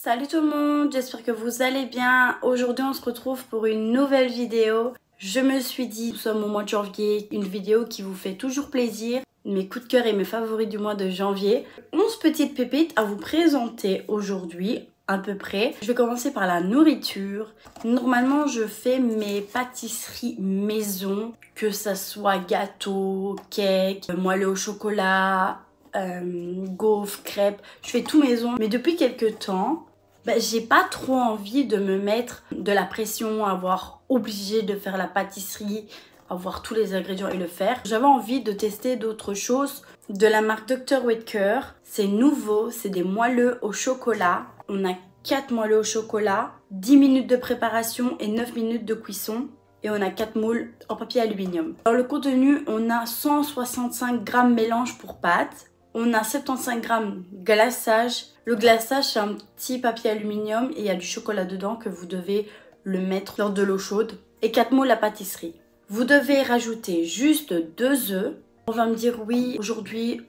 Salut tout le monde, j'espère que vous allez bien. Aujourd'hui on se retrouve pour une nouvelle vidéo. Je me suis dit, nous sommes au mois de janvier, une vidéo qui vous fait toujours plaisir. Mes coups de cœur et mes favoris du mois de janvier. 11 petites pépites à vous présenter aujourd'hui, à peu près. Je vais commencer par la nourriture. Normalement je fais mes pâtisseries maison, que ça soit gâteau, cake, moelleux au chocolat, gaufres, crêpes, je fais tout maison. Mais depuis quelques temps, j'ai pas trop envie de me mettre de la pression, avoir obligé de faire la pâtisserie, avoir tous les ingrédients et le faire. J'avais envie de tester d'autres choses de la marque Dr. Oetker. C'est nouveau, c'est des moelleux au chocolat. On a 4 moelleux au chocolat, 10 minutes de préparation et 9 minutes de cuisson. Et on a 4 moules en papier aluminium. Dans le contenu, on a 165 g mélange pour pâtes. On a 75 g glaçage. Le glaçage, c'est un petit papier aluminium et il y a du chocolat dedans que vous devez le mettre dans de l'eau chaude. Et 4 moules à pâtisserie. Vous devez rajouter juste 2 œufs. On va me dire oui, aujourd'hui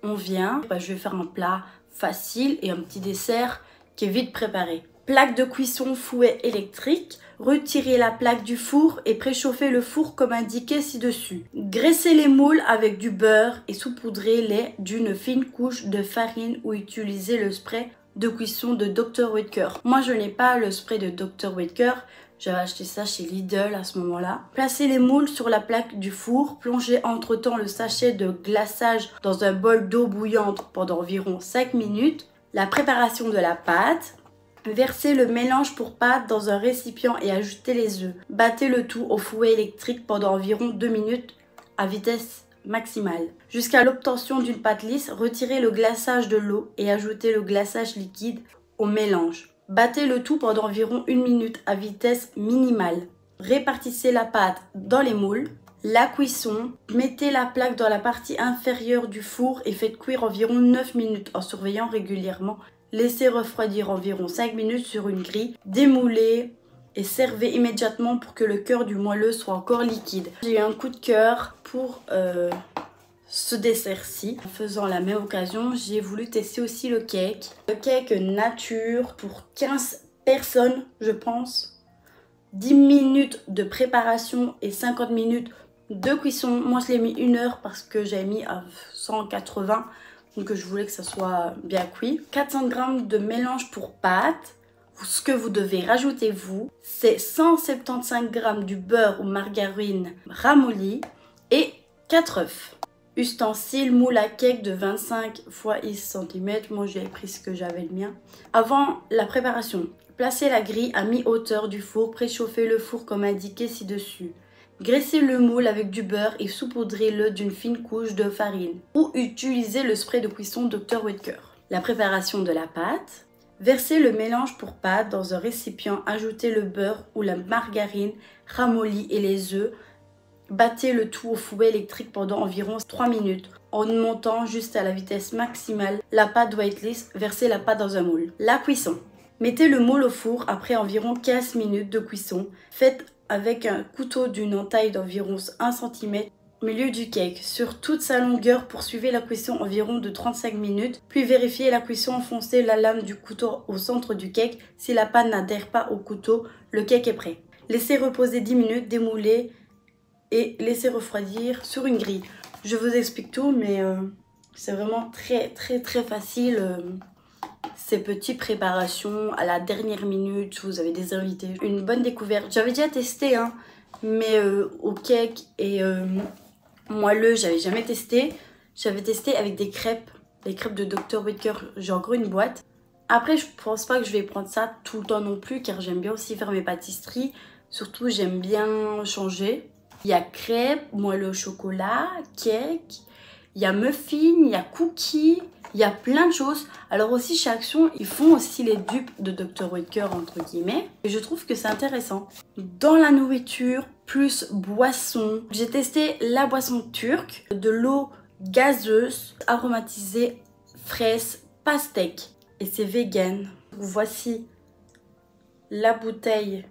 on vient. Je vais faire un plat facile et un petit dessert qui est vite préparé. Plaque de cuisson fouet électrique. Retirez la plaque du four et préchauffez le four comme indiqué ci-dessus. Graissez les moules avec du beurre et saupoudrez-les d'une fine couche de farine ou utilisez le spray de cuisson de Dr. Oetker. Moi, je n'ai pas le spray de Dr. Oetker. J'avais acheté ça chez Lidl à ce moment-là. Placez les moules sur la plaque du four. Plongez entre-temps le sachet de glaçage dans un bol d'eau bouillante pendant environ 5 minutes. La préparation de la pâte. Versez le mélange pour pâte dans un récipient et ajoutez les œufs. Battez le tout au fouet électrique pendant environ 2 minutes à vitesse maximale. Jusqu'à l'obtention d'une pâte lisse, retirez le glaçage de l'eau et ajoutez le glaçage liquide au mélange. Battez le tout pendant environ 1 minute à vitesse minimale. Répartissez la pâte dans les moules. La cuisson, mettez la plaque dans la partie inférieure du four et faites cuire environ 9 minutes en surveillant régulièrement. Laissez refroidir environ 5 minutes sur une grille, démoulez et servez immédiatement pour que le cœur du moelleux soit encore liquide. J'ai eu un coup de cœur pour ce dessert-ci. En faisant la même occasion, j'ai voulu tester aussi le cake. Le cake nature pour 15 personnes, je pense. 10 minutes de préparation et 50 minutes de cuisson. Moi, je l'ai mis 1 heure parce que j'avais mis à 180. Donc je voulais que ça soit bien cuit. 400 g de mélange pour pâte. Ce que vous devez rajouter vous, c'est 175 g du beurre ou margarine ramolli et 4 œufs. Ustensile moule à cake de 25 x 10 cm. Moi j'ai pris ce que j'avais le mien. Avant la préparation, placez la grille à mi-hauteur du four. Préchauffez le four comme indiqué ci-dessus. Graissez le moule avec du beurre et saupoudrez-le d'une fine couche de farine. Ou utilisez le spray de cuisson Dr. Oetker. La préparation de la pâte. Versez le mélange pour pâte dans un récipient. Ajoutez le beurre ou la margarine ramollie et les œufs. Battez le tout au fouet électrique pendant environ 3 minutes. En montant juste à la vitesse maximale, la pâte doit être lisse. Versez la pâte dans un moule. La cuisson. Mettez le moule au four après environ 15 minutes de cuisson. Faites avec un couteau d'une entaille d'environ 1 cm au milieu du cake. Sur toute sa longueur, poursuivez la cuisson environ de 35 minutes. Puis vérifiez la cuisson, enfoncez la lame du couteau au centre du cake. Si la pâte n'adhère pas au couteau, le cake est prêt. Laissez reposer 10 minutes, démoulez et laissez refroidir sur une grille. Je vous explique tout, mais c'est vraiment très facile. Ces petites préparations à la dernière minute, vous avez des invités, une bonne découverte. J'avais déjà testé, mais au cake et moelleux, j'avais jamais testé. J'avais testé avec des crêpes, les crêpes de Dr. Oetker, j'ai encore une boîte. Après, je pense pas que je vais prendre ça tout le temps non plus, car j'aime bien aussi faire mes pâtisseries. Surtout, j'aime bien changer. Il y a crêpes, moelleux au chocolat, cake, il y a muffins, il y a cookies. Il y a plein de choses. Alors aussi chez Action, ils font aussi les dupes de Dr. Oetker entre guillemets. Et je trouve que c'est intéressant. Dans la nourriture, plus boisson, j'ai testé la boisson turque, de l'eau gazeuse, aromatisée, fraise, pastèque. Et c'est vegan. Voici la bouteille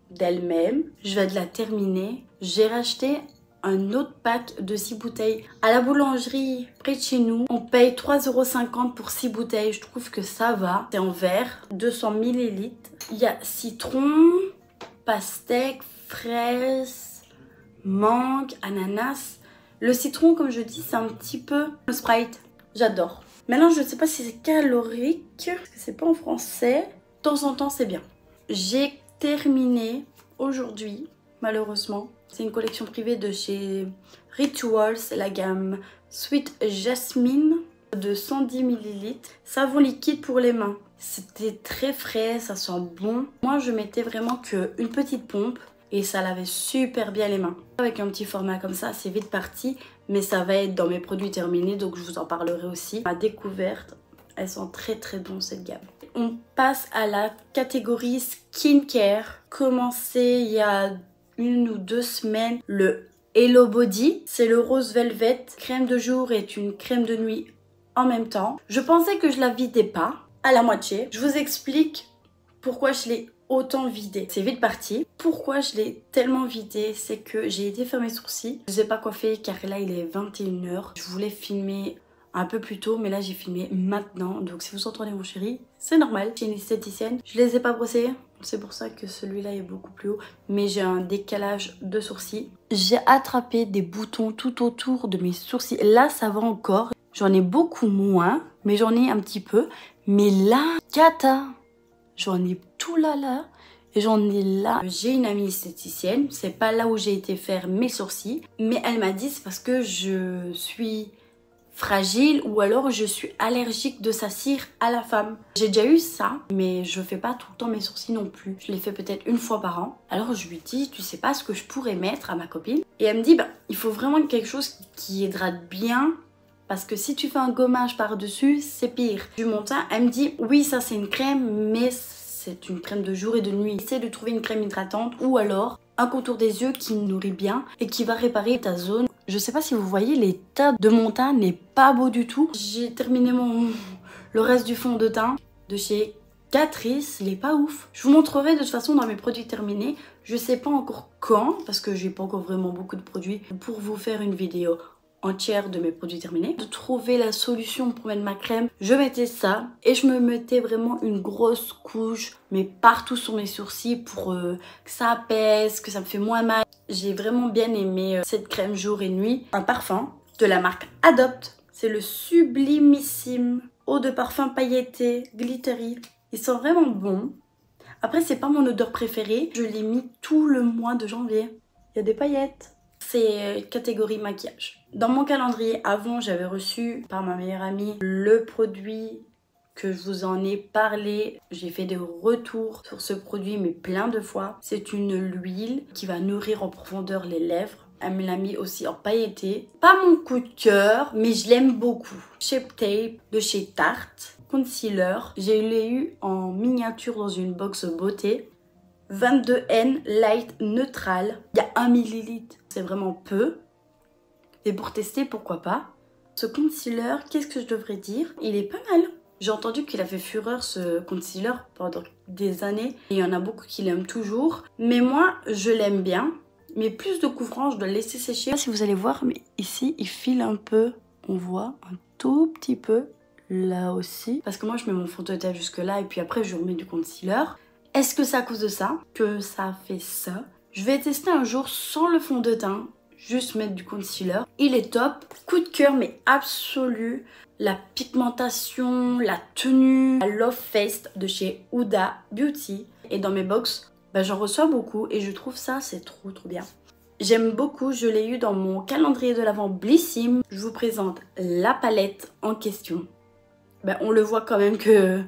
d'elle-même. Je vais de la terminer. J'ai racheté un autre pack de 6 bouteilles. À la boulangerie près de chez nous, on paye 3,50 € pour 6 bouteilles. Je trouve que ça va. C'est en verre, 200 ml. Il y a citron, pastèque, fraise, mangue, ananas. Le citron, comme je dis, c'est un petit peu le Sprite. J'adore. Maintenant, je ne sais pas si c'est calorique, parce que c'est pas en français. De temps en temps, c'est bien. J'ai terminé aujourd'hui, malheureusement. C'est une collection privée de chez Rituals, c'est la gamme Sweet Jasmine de 110 ml. Savon liquide pour les mains. C'était très frais, ça sent bon. Moi, je mettais vraiment qu'une petite pompe et ça lavait super bien les mains. Avec un petit format comme ça, c'est vite parti, mais ça va être dans mes produits terminés, donc je vous en parlerai aussi. Ma découverte, elles sont très très bonnes cette gamme. On passe à la catégorie skincare. Commencé il y a 1 ou 2 semaines, le Hello Body. C'est le rose velvet. Crème de jour et une crème de nuit en même temps. Je pensais que je la vidais pas à la moitié. Je vous explique pourquoi je l'ai autant vidé. C'est vite parti. Pourquoi je l'ai tellement vidé, c'est que j'ai été faire mes sourcils. Je sais pas quoi faire car là il est 21 h. Je voulais filmer un peu plus tôt, mais là j'ai filmé maintenant. Donc si vous entendez mon chéri, c'est normal. J'ai une esthéticienne. Je les ai pas brossés. C'est pour ça que celui-là est beaucoup plus haut. Mais j'ai un décalage de sourcils. J'ai attrapé des boutons tout autour de mes sourcils. Là ça va encore. J'en ai beaucoup moins, mais j'en ai un petit peu. Mais là, cata, j'en ai tout là et j'en ai là. J'ai une amie esthéticienne, c'est pas là où j'ai été faire mes sourcils, mais elle m'a dit c'est parce que je suis fragile ou alors je suis allergique de sa cire à la femme. J'ai déjà eu ça, mais je fais pas tout le temps mes sourcils non plus. Je les fais peut-être une fois par an. Alors je lui dis, tu sais pas ce que je pourrais mettre à ma copine? Et elle me dit, bah, il faut vraiment quelque chose qui hydrate bien. Parce que si tu fais un gommage par-dessus, c'est pire. Du montant, elle me dit, oui, ça c'est une crème, mais c'est une crème de jour et de nuit. Essaie de trouver une crème hydratante ou alors un contour des yeux qui nourrit bien et qui va réparer ta zone. Je sais pas si vous voyez, l'état de mon teint n'est pas beau du tout. J'ai terminé le reste du fond de teint de chez Catrice, il est pas ouf. Je vous montrerai de toute façon dans mes produits terminés. Je sais pas encore quand, parce que j'ai pas encore vraiment beaucoup de produits pour vous faire une vidéo entière de mes produits terminés. De trouver la solution pour mettre ma crème, je mettais ça et je me mettais vraiment une grosse couche mais partout sur mes sourcils pour que ça apaise, que ça me fait moins mal. J'ai vraiment bien aimé cette crème jour et nuit. Un parfum de la marque Adopt, c'est le Sublimissime eau de parfum pailleté glittery. Ils sont vraiment bons. Après c'est pas mon odeur préférée, je l'ai mis tout le mois de janvier. Il y a des paillettes. C'est catégorie maquillage. Dans mon calendrier, avant, j'avais reçu par ma meilleure amie le produit que je vous en ai parlé. J'ai fait des retours sur ce produit, mais plein de fois. C'est une huile qui va nourrir en profondeur les lèvres. Elle me l'a mis aussi en pailleté. Pas mon coup de cœur, mais je l'aime beaucoup. Shape Tape de chez Tarte. Concealer. J'ai eu en miniature dans une box beauté. 22N Light Neutral. Il y a 1 ml. C'est vraiment peu. Et pour tester, pourquoi pas. Ce concealer, qu'est-ce que je devrais dire? Il est pas mal. J'ai entendu qu'il a fait fureur ce concealer pendant des années. Et il y en a beaucoup qui l'aiment toujours. Mais moi, je l'aime bien. Mais plus de couvrant, je dois le laisser sécher. Je sais pas si vous allez voir, mais ici, il file un peu. On voit un tout petit peu là aussi. Parce que moi, je mets mon fond de teint jusque là. Et puis après, je remets du concealer. Est-ce que c'est à cause de ça que ça fait ça? Je vais tester un jour sans le fond de teint, juste mettre du concealer. Il est top, coup de cœur mais absolu. La pigmentation, la tenue, la Love Face de chez Huda Beauty. Et dans mes box, j'en reçois beaucoup et je trouve ça c'est trop bien. J'aime beaucoup, je l'ai eu dans mon calendrier de l'Avent Blissim. Je vous présente la palette en question. On le voit quand même que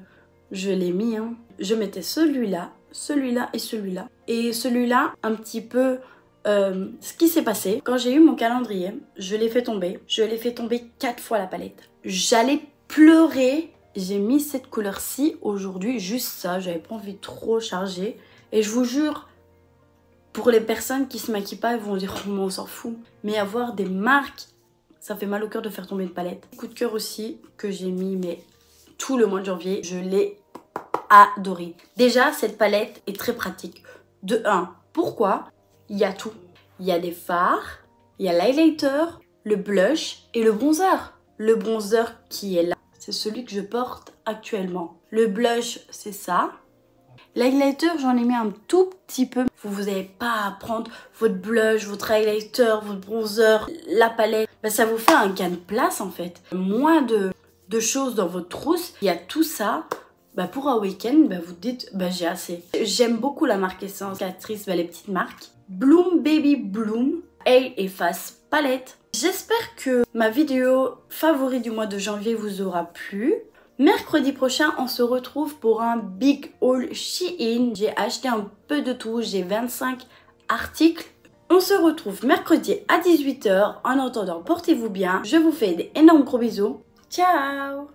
je l'ai mis, hein. Je mettais celui-là, celui-là et celui-là. Et celui-là, un petit peu ce qui s'est passé. Quand j'ai eu mon calendrier, je l'ai fait tomber. Je l'ai fait tomber 4 fois la palette. J'allais pleurer. J'ai mis cette couleur-ci aujourd'hui, juste ça. J'avais pas envie de trop charger. Et je vous jure, pour les personnes qui se maquillent pas, elles vont dire oh, on s'en fout. Mais avoir des marques, ça fait mal au cœur de faire tomber une palette. Coup de cœur aussi que j'ai mis, mais tout le mois de janvier, je l'ai adoré. Déjà, cette palette est très pratique. De 1, pourquoi? Il y a tout. Il y a des fards, Il y a l'highlighter, le blush et le bronzer. Le bronzer qui est là, c'est celui que je porte actuellement. Le blush, c'est ça. L'highlighter, j'en ai mis un tout petit peu. Vous n'avez pas à prendre votre blush, votre highlighter, votre bronzer, la palette. Ça vous fait un gain de place en fait. Moins de choses dans votre trousse. Il y a tout ça. Pour un week-end, vous dites, j'ai assez. J'aime beaucoup la marque Essence, l'actrice, les petites marques. Bloom Baby Bloom, Eye et Face Palette. J'espère que ma vidéo favorite du mois de janvier vous aura plu. Mercredi prochain, on se retrouve pour un big haul Shein. J'ai acheté un peu de tout, j'ai 25 articles. On se retrouve mercredi à 18 h. En attendant, portez-vous bien. Je vous fais d'énormes gros bisous. Ciao!